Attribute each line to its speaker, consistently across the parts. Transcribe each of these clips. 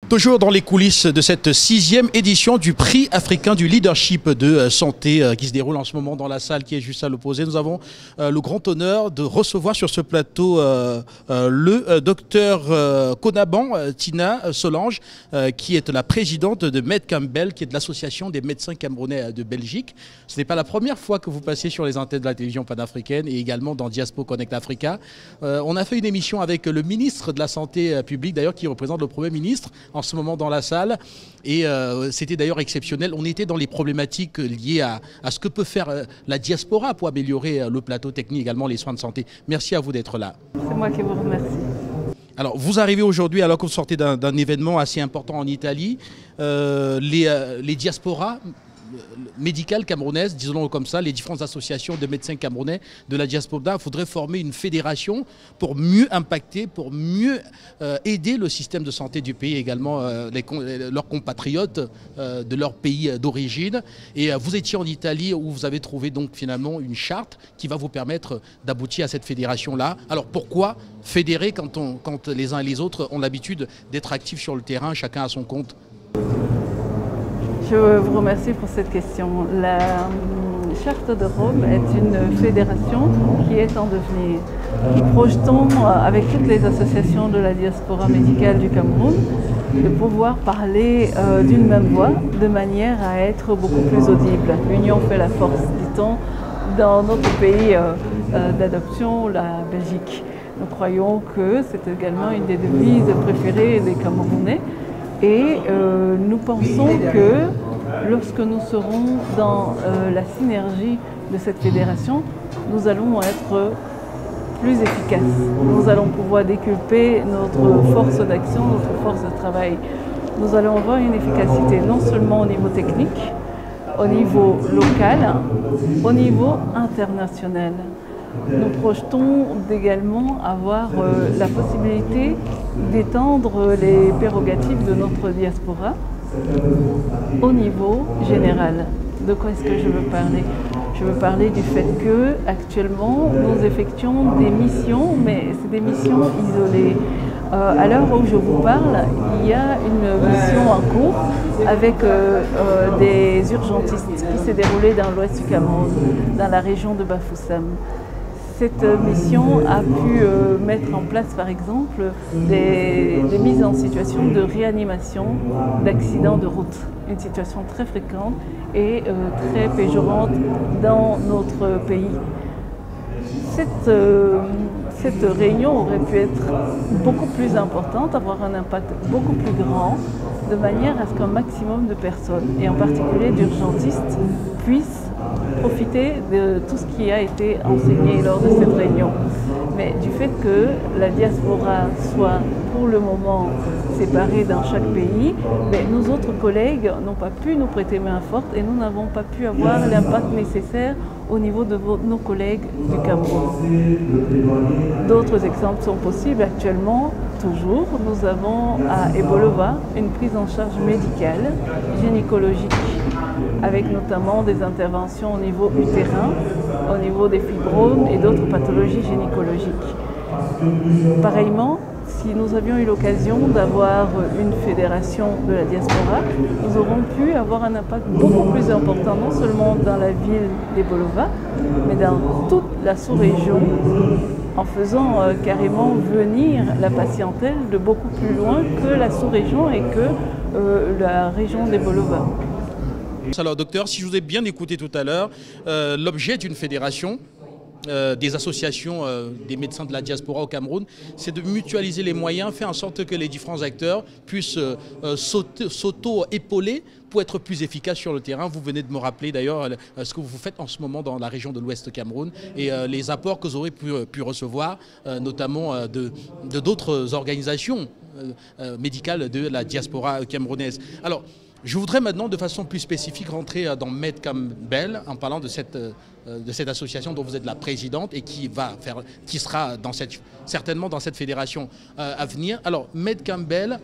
Speaker 1: Toujours dans les coulisses de cette 6e édition du prix africain du leadership de santé qui se déroule en ce moment dans la salle qui est juste à l'opposé. Nous avons le grand honneur de recevoir sur ce plateau le docteur Konaban Tina Solange qui est la présidente de MedCampbell, qui est de l'association des médecins camerounais de Belgique. Ce n'est pas la première fois que vous passez sur les antennes de la télévision panafricaine et également dans Diaspo Connect Africa. On a fait une émission avec le ministre de la Santé publique, d'ailleurs qui représente le Premier ministre en ce moment dans la salle, et c'était d'ailleurs exceptionnel. On était dans les problématiques liées à ce que peut faire la diaspora pour améliorer le plateau technique, également les soins de santé. Merci à vous d'être là.
Speaker 2: C'est moi qui vous remercie.
Speaker 1: Alors, vous arrivez aujourd'hui alors que vous sortez d'un événement assez important en Italie. Les diasporas médicales camerounaises, disons-le comme ça, les différentes associations de médecins camerounais de la diaspora voudraient former une fédération pour mieux impacter, pour mieux aider le système de santé du pays, également leurs compatriotes de leur pays d'origine. Et vous étiez en Italie où vous avez trouvé donc finalement une charte qui va vous permettre d'aboutir à cette fédération-là. Alors pourquoi fédérer quand les uns et les autres ont l'habitude d'être actifs sur le terrain, chacun à son compte ?
Speaker 2: Je vous remercie pour cette question. La Charte de Rome est une fédération qui est en devenir. Nous projetons avec toutes les associations de la diaspora médicale du Cameroun de pouvoir parler d'une même voix de manière à être beaucoup plus audible. L'union fait la force, dit-on, dans notre pays d'adoption, la Belgique. Nous croyons que c'est également une des devises préférées des Camerounais. Et nous pensons que lorsque nous serons dans la synergie de cette fédération, nous allons être plus efficaces. Nous allons pouvoir déculper notre force d'action, notre force de travail. Nous allons avoir une efficacité non seulement au niveau technique, au niveau local, au niveau international. Nous projetons également avoir la possibilité d'étendre les prérogatives de notre diaspora au niveau général. De quoi est-ce que je veux parler? Je veux parler du fait que actuellement nous effectuons des missions, mais c'est des missions isolées. À l'heure où je vous parle, il y a une mission en cours avec des urgentistes qui s'est déroulée dans l'ouest du Cameroun, dans la région de Bafoussam. Cette mission a pu mettre en place, par exemple, des mises en situation de réanimation d'accidents de route. Une situation très fréquente et très péjorante dans notre pays. Cette réunion aurait pu être beaucoup plus importante, avoir un impact beaucoup plus grand, de manière à ce qu'un maximum de personnes, et en particulier d'urgentistes, puissent profiter de tout ce qui a été enseigné lors de cette réunion. Mais du fait que la diaspora soit pour le moment séparée dans chaque pays, mais nos autres collègues n'ont pas pu nous prêter main forte et nous n'avons pas pu avoir l'impact nécessaire au niveau de nos collègues du Cameroun. D'autres exemples sont possibles actuellement. Toujours, nous avons à Ebolova une prise en charge médicale, gynécologique, avec notamment des interventions au niveau utérin, au niveau des fibromes et d'autres pathologies gynécologiques. Pareillement, si nous avions eu l'occasion d'avoir une fédération de la diaspora, nous aurons pu avoir un impact beaucoup plus important, non seulement dans la ville d'Ebolova, mais dans toute la sous-région, en faisant carrément venir la patientèle de beaucoup plus loin que la sous-région et que la région d'Ebolova.
Speaker 1: Alors docteur, si je vous ai bien écouté tout à l'heure, l'objet d'une fédération, des associations des médecins de la diaspora au Cameroun, c'est de mutualiser les moyens, faire en sorte que les différents acteurs puissent s'auto-épauler pour être plus efficaces sur le terrain. Vous venez de me rappeler d'ailleurs ce que vous faites en ce moment dans la région de l'Ouest Cameroun et les apports que vous aurez pu recevoir, notamment de d'autres organisations médicales de la diaspora camerounaise. Alors, je voudrais maintenant de façon plus spécifique rentrer dans MedCampbell en parlant de cette association dont vous êtes la présidente et qui sera certainement dans cette fédération à venir. Alors MedCampbell,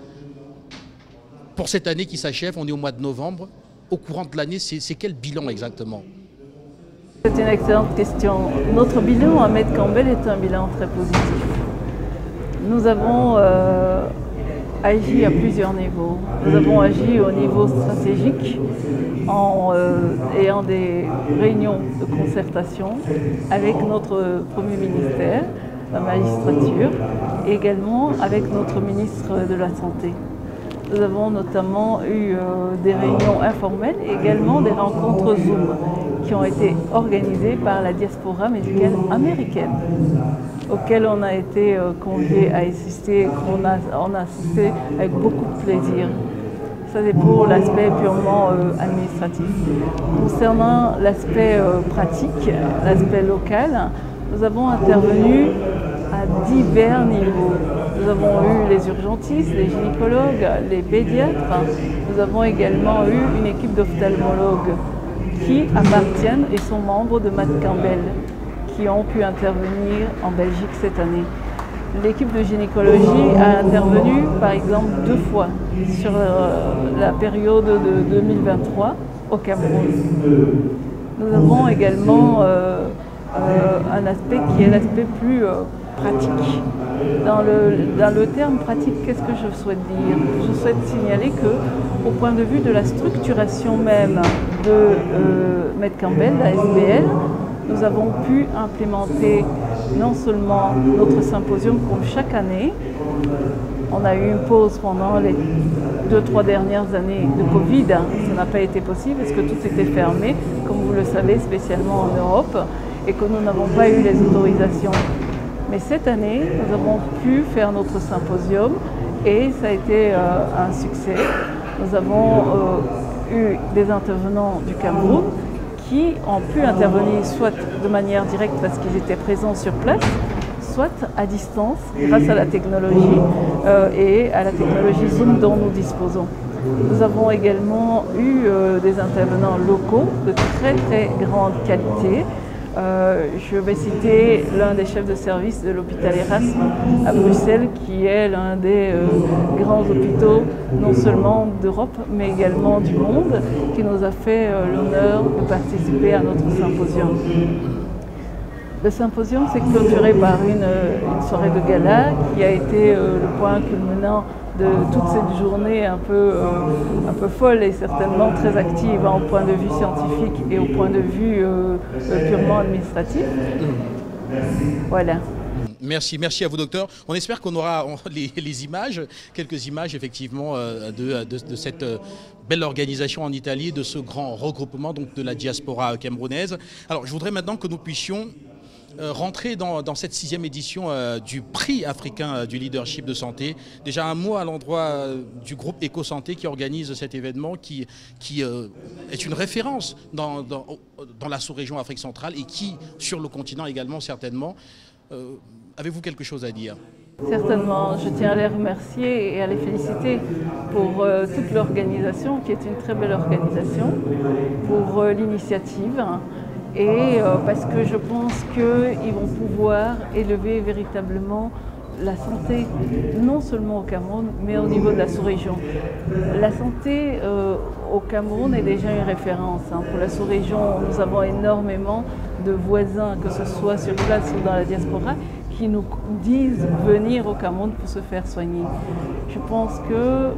Speaker 1: pour cette année qui s'achève, on est au mois de novembre, au courant de l'année, c'est quel bilan exactement?
Speaker 2: C'est une excellente question. Notre bilan à MedCampbell est un bilan très positif. Nous avons agi à plusieurs niveaux. Nous avons agi au niveau stratégique en ayant des réunions de concertation avec notre Premier ministère, la magistrature, et également avec notre ministre de la Santé. Nous avons notamment eu des réunions informelles et également des rencontres Zoom qui ont été organisées par la diaspora médicale américaine, auxquelles on a été conviés à assister, on a assisté avec beaucoup de plaisir. Ça c'est pour l'aspect purement administratif. Concernant l'aspect pratique, l'aspect local, nous avons intervenu à divers niveaux. Nous avons eu les urgentistes, les gynécologues, les pédiatres. Nous avons également eu une équipe d'ophtalmologues qui appartiennent et sont membres de Matt Campbell, qui ont pu intervenir en Belgique cette année. L'équipe de gynécologie a intervenu par exemple 2 fois sur la période de 2023 au Cameroun. Nous avons également un aspect qui est l'aspect plus pratique. Dans le terme pratique, qu'est-ce que je souhaite dire? Je souhaite signaler que, au point de vue de la structuration même de Matt Campbell, la SBL, nous avons pu implémenter non seulement notre symposium comme chaque année. On a eu une pause pendant les 2-3 dernières années de Covid. Ça n'a pas été possible parce que tout était fermé, comme vous le savez, spécialement en Europe, et que nous n'avons pas eu les autorisations. Mais cette année, nous avons pu faire notre symposium et ça a été un succès. Nous avons eu des intervenants du Cameroun qui ont pu intervenir soit de manière directe parce qu'ils étaient présents sur place, soit à distance grâce à la technologie et à la technologie Zoom dont nous disposons. Nous avons également eu des intervenants locaux de très très grande qualité. Je vais citer l'un des chefs de service de l'hôpital Erasme à Bruxelles, qui est l'un des grands hôpitaux, non seulement d'Europe, mais également du monde, qui nous a fait l'honneur de participer à notre symposium. Le symposium s'est clôturé par une soirée de gala qui a été le point culminant de toute cette journée un peu folle et certainement très active au point de vue scientifique et au point de vue purement administratif. Voilà.
Speaker 1: Merci à vous, docteur. On espère qu'on aura les images, quelques images effectivement de cette belle organisation en Italie, de ce grand regroupement donc de la diaspora camerounaise. Alors je voudrais maintenant que nous puissions rentrer dans cette 6e édition du prix africain du leadership de santé. Déjà un mot à l'endroit du groupe EcoSanté qui organise cet événement qui est une référence dans la sous-région Afrique centrale et qui, sur le continent également certainement. Avez-vous quelque chose à dire ?
Speaker 2: Certainement, je tiens à les remercier et à les féliciter pour toute l'organisation qui est une très belle organisation, pour l'initiative. Et parce que je pense qu'ils vont pouvoir élever véritablement la santé, non seulement au Cameroun, mais au niveau de la sous-région. La santé au Cameroun est déjà une référence. Pour la sous-région, nous avons énormément de voisins, que ce soit sur place ou dans la diaspora, qui nous disent venir au Cameroun pour se faire soigner. Je pense que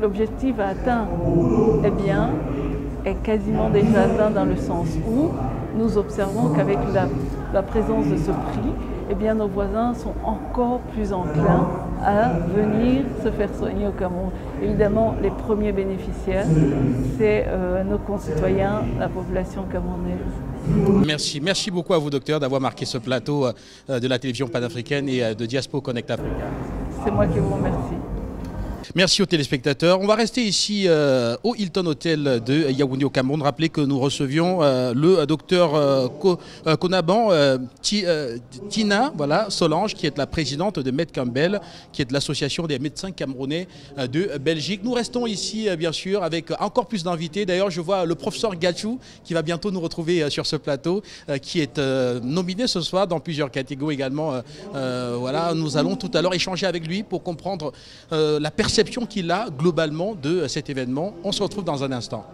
Speaker 2: l'objectif à atteindre, eh bien, est quasiment déjà atteint dans le sens où nous observons qu'avec la présence de ce prix, eh bien, nos voisins sont encore plus enclins à venir se faire soigner au Cameroun. Évidemment, les premiers bénéficiaires, c'est nos concitoyens, la population camerounaise.
Speaker 1: Merci beaucoup à vous, docteur, d'avoir marqué ce plateau de la télévision panafricaine et de Diaspo Connect Africa.
Speaker 2: C'est moi qui vous remercie.
Speaker 1: Merci aux téléspectateurs. On va rester ici au Hilton Hotel de Yaoundé au Cameroun. Rappelez que nous recevions le docteur Konaban Tina Solange, qui est la présidente de Matt Campbell, qui est de l'association des médecins camerounais de Belgique. Nous restons ici, bien sûr, avec encore plus d'invités. D'ailleurs, je vois le professeur Gachou qui va bientôt nous retrouver sur ce plateau, qui est nominé ce soir dans plusieurs catégories également. Voilà, nous allons tout à l'heure échanger avec lui pour comprendre la perception qu'il a globalement de cet événement. On se retrouve dans un instant.